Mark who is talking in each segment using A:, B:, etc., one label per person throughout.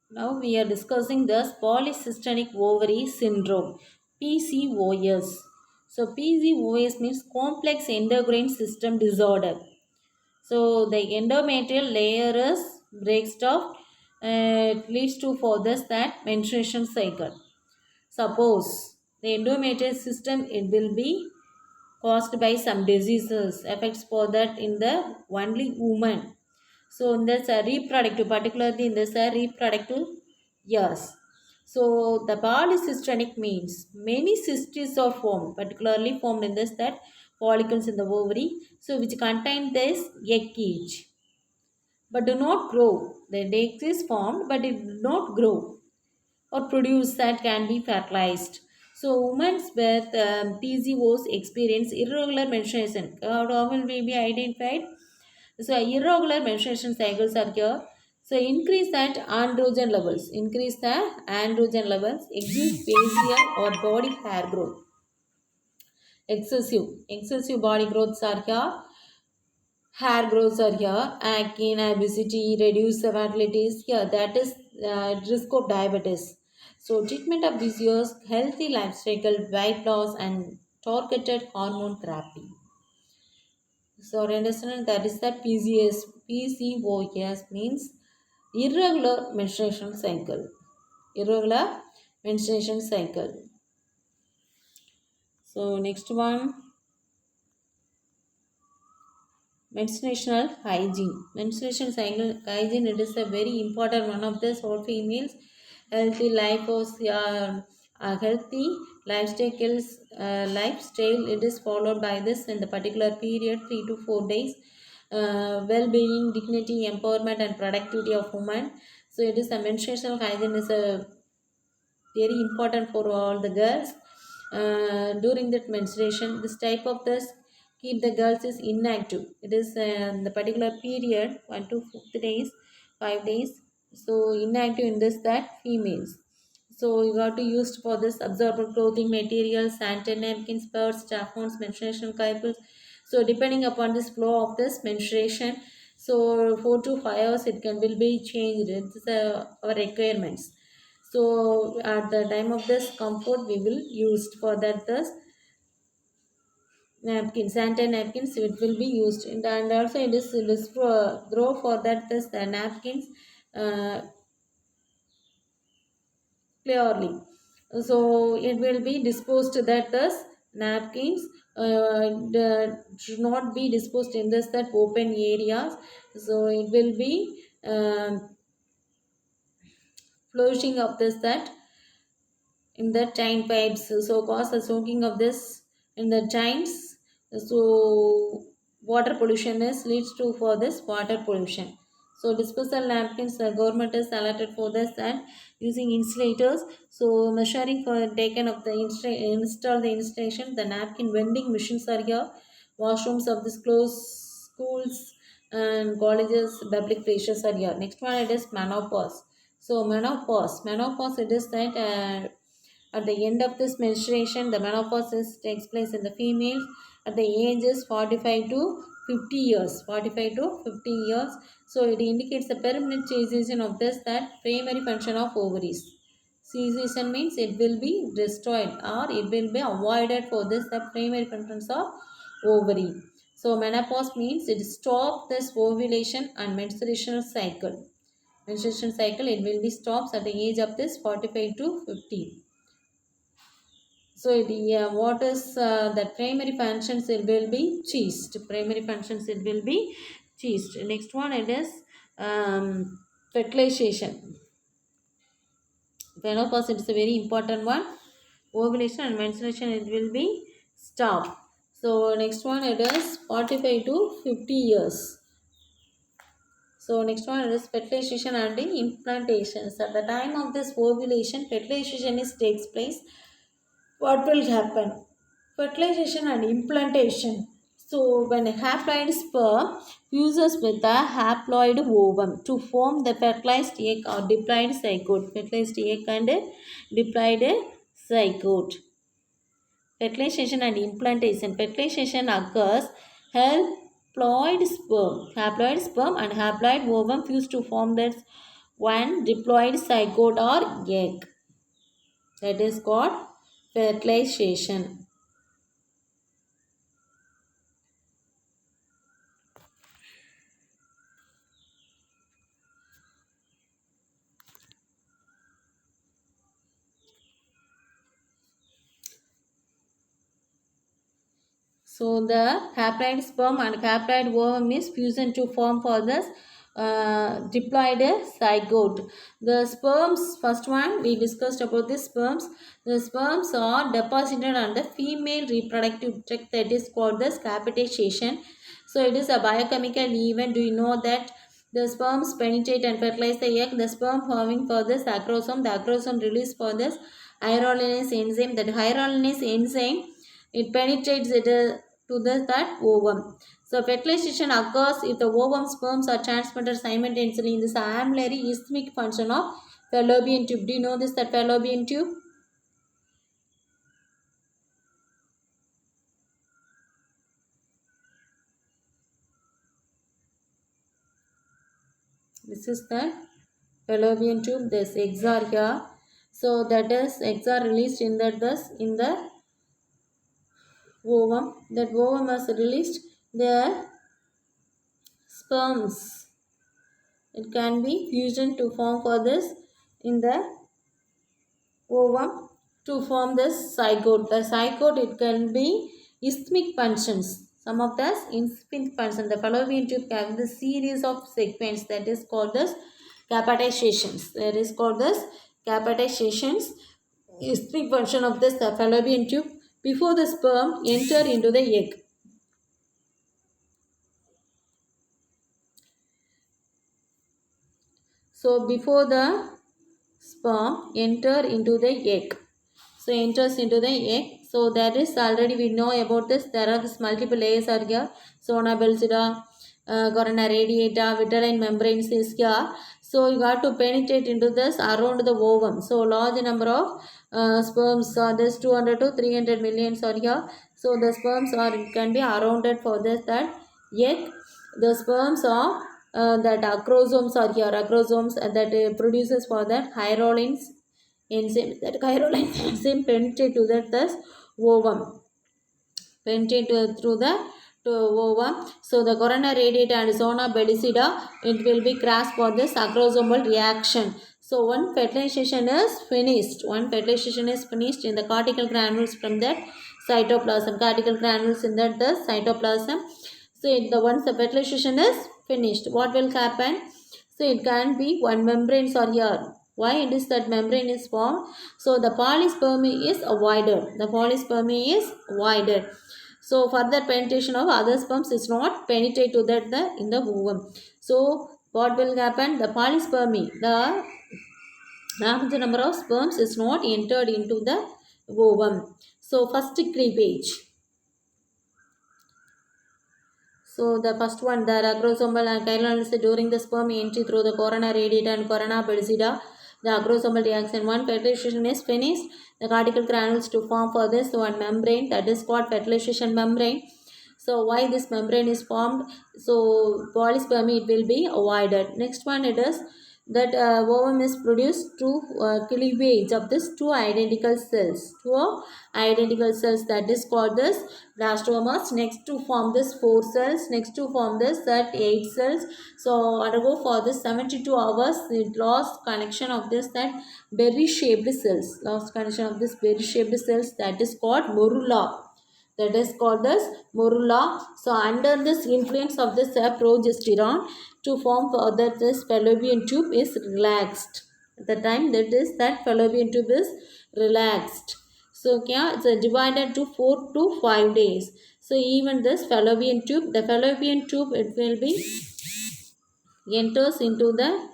A: Now we are discussing the polycystic ovary syndrome, PCOS. So PCOS means complex endocrine system disorder. So the endometrial layer is breaks off, it leads to further that menstruation cycle. Suppose the endometrial system, it will be caused by some diseases, affects for that in the only woman. So in this reproductive, particularly in this reproductive years. So the polycystic means many cysts are formed, particularly formed in this that follicles in the ovary, so which contain this egg cage, but do not grow. The egg is formed, but it do not grow or produce that can be fertilized. So women with PCOS experience irregular menstruation. How will we be identified? So irregular menstruation cycles are here. So increase that androgen levels. Increase the androgen levels. Exist facial or body hair growth. Excessive body growths are here. Hair growths are here. Acne, obesity, reduced fertility is here. That is risk of diabetes. So treatment of these years, healthy lifestyle, weight loss and targeted hormone therapy. So understand that is that PCOS means irregular menstruation cycle. Irregular menstruation cycle. So next one, menstruational hygiene. Menstruation cycle hygiene, it is a very important one of this for females. Healthy life was healthy lifestyle. It is followed by this in the particular period 3 to 4 days. Well-being, dignity, empowerment, and productivity of women. So it is a menstruational hygiene is a very important for all the girls. During that menstruation, this type of this keep the girls is inactive. It is the particular period 1 to 5 days, 5 days. So inactive in this that females. So you got to use for this absorbable clothing materials, sanitary napkins, pads, tampons, menstruation cycles. So depending upon this flow of this menstruation, so 4 to 5 hours it can will be changed. It's our requirements. So at the time of this comfort, we will use for that this napkins, sanitary napkins. It will be used, and also it is grow for that this the napkins uh, clearly. So it will be disposed that this napkins should not be disposed in this that open areas. So it will be flourishing of this that in the tine pipes, so cause the soaking of this in the tines. So water pollution is leads to for this water pollution. So disposal napkins, the government is allotted for this and using insulators. So measuring for taken of the install the installation, the napkin vending machines are here. Washrooms of this close schools and colleges, public places are here. Next one, it is menopause. So menopause it is that at the end of this menstruation, the menopause takes place in the females at the age is 45 to 50 years. 45 to 50 years. So it indicates the permanent cessation of this that primary function of ovaries. Cessation means it will be destroyed or it will be avoided for this the primary functions of ovary. So menopause means it stops this ovulation and menstruation cycle. Menstruation cycle it will be stops at the age of this 45 to 50. So yeah, what is the primary functions? It will be ceased. Primary functions it will be ceased. Next one it is fertilization. Menopause it is a very important one. Ovulation and menstruation it will be stopped. So next one it is 45 to 50 years. So next one is fertilization and implantations. At the time of this ovulation, fertilization is takes place. What will happen? Fertilization and implantation. So when a haploid sperm fuses with a haploid ovum to form the fertilized egg or diploid zygote. Fertilized egg and diploid zygote. Fertilization and implantation. Fertilization occurs haploid sperm and haploid ovum fuse to form that one diploid zygote or egg. That is called fertilization. So the haploid sperm and haploid ovum is fusion to form for this diploid zygote. The sperms, first one we discussed about the sperms. The sperms are deposited on the female reproductive tract, that is called the capitalization. So it is a biochemical event. Do you know that the sperms penetrate and fertilize the egg? The sperm forming for this acrosome. The acrosome release for this hyaluronase enzyme. That hyaluronase enzyme, it penetrates it to that ovum. So fertilization occurs if the ovum sperms are transmitted simultaneously in this amillary isthmic function of fallopian tube. Do you know this, that fallopian tube? This is the fallopian tube. This eggs are here. So that is, eggs are released in that, thus in the ovum. That ovum has released the sperms. It can be fusion to form for this in the ovum to form this zygote. The zygote, it can be isthmic functions. Some of the isthmic functions. The fallopian tube has the series of segments, that is called as capitizations. That is called as capitizations. Isthmic function of this fallopian tube before the sperm enter into the egg. So before the sperm enter into the egg. So enters into the egg. So that is already we know about this. There are this multiple layers are here. Zona bifida, corona radiata, vitelline membranes is here. So you got to penetrate into this around the ovum. So large number of sperms are this 200 to 300 millions are here. So the sperms are, it can be surrounded for this that egg. The sperms are that acrosomes are here. Acrosomes that produces for that hyaluronase enzyme. That hyaluronase enzyme penetrate to that thus ovum. Penetrate through the ovum. So the corona radiata and zona pellucida, it will be crossed for this acrosomal reaction. So one fertilization is finished. One fertilization is finished in the cortical granules from that cytoplasm. Cortical granules in that the cytoplasm. So the once the fertilization is finished, what will happen? So it can be one membranes are here. Why it is that membrane is formed? So the polyspermy is avoided. The polyspermy is avoided. So further penetration of other sperms is not penetrate to that in the ovum. So what will happen? The polyspermy, the large number of sperms is not entered into the ovum. So first cleavage. So the first one, the acrosomal and chiral during the sperm entry through the corona radiata and corona pellucida, the acrosomal reaction. One fertilization is finished. The cortical granules to form for this one membrane, that is called fertilization membrane. So why this membrane is formed? So polyspermy, it will be avoided. Next one, it is that ovum is produced through cleavage of this two identical cells. Two identical cells, that is called this blastomas. Next to form this 4 cells. Next to form this that 8 cells. So undergo for this 72 hours, it lost connection of this that berry shaped cells. Lost connection of this berry shaped cells, that is called morula. That is called as morula. So under this influence of this progesterone to form further this fallopian tube is relaxed. At the time that is that fallopian tube is relaxed. So it's divided to 4 to 5 days. So even this fallopian tube, the fallopian tube, it will be enters into the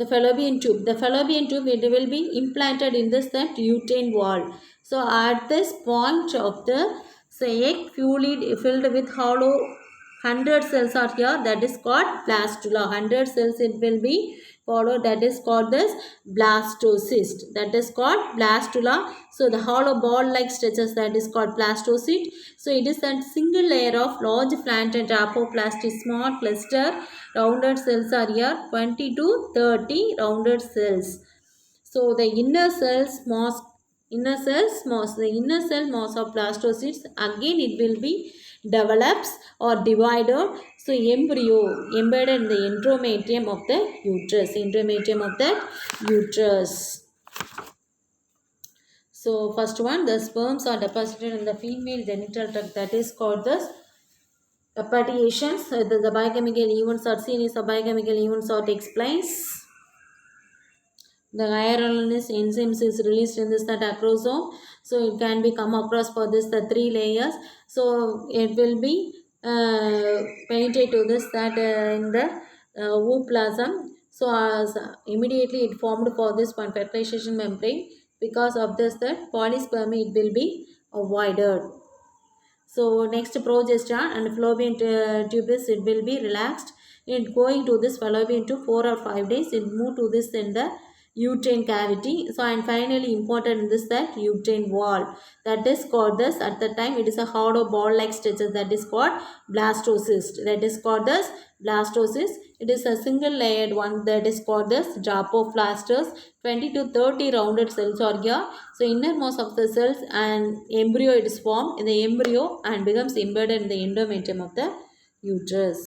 A: fallopian tube. The fallopian tube, it will be implanted in this that uterine wall. So at this point of the egg filled with hollow 100 cells are here, that is called blastula. 100 cells it will be followed, that is called this blastocyst. That is called blastula. So the hollow ball like structures, that is called blastocyst. So it is a single layer of large plant and apoplastic small cluster rounded cells are here, 20 to 30 rounded cells. So the the inner cell mass of blastocysts, again it will be develops or divided. So embryo embedded in the endometrium of the uterus. So first one, the sperms are deposited in the female genital tract, that is called the partiations. The biochemical events are seen as a biochemical events or takes place. The hyaluronase enzymes is released in this that acrosome, so it can be come across for this the three layers. So it will be painted to this that in the ooplasm. So immediately it formed for this one fertilization membrane. Because of this that polyspermy it will be avoided. So next progestin and fallopian tubes it will be relaxed. It going to this fallopian tube 4 or 5 days. It move to this in the uterine cavity. So and finally important in this that uterine wall, that is called this, at the time it is a hollow ball like structure, that is called blastocyst. That is called this blastocyst. It is a single layered one, that is called this japoplasters. 20 to 30 rounded cells are here. So innermost of the cells and embryo it is formed in the embryo and becomes embedded in the endometrium of the uterus.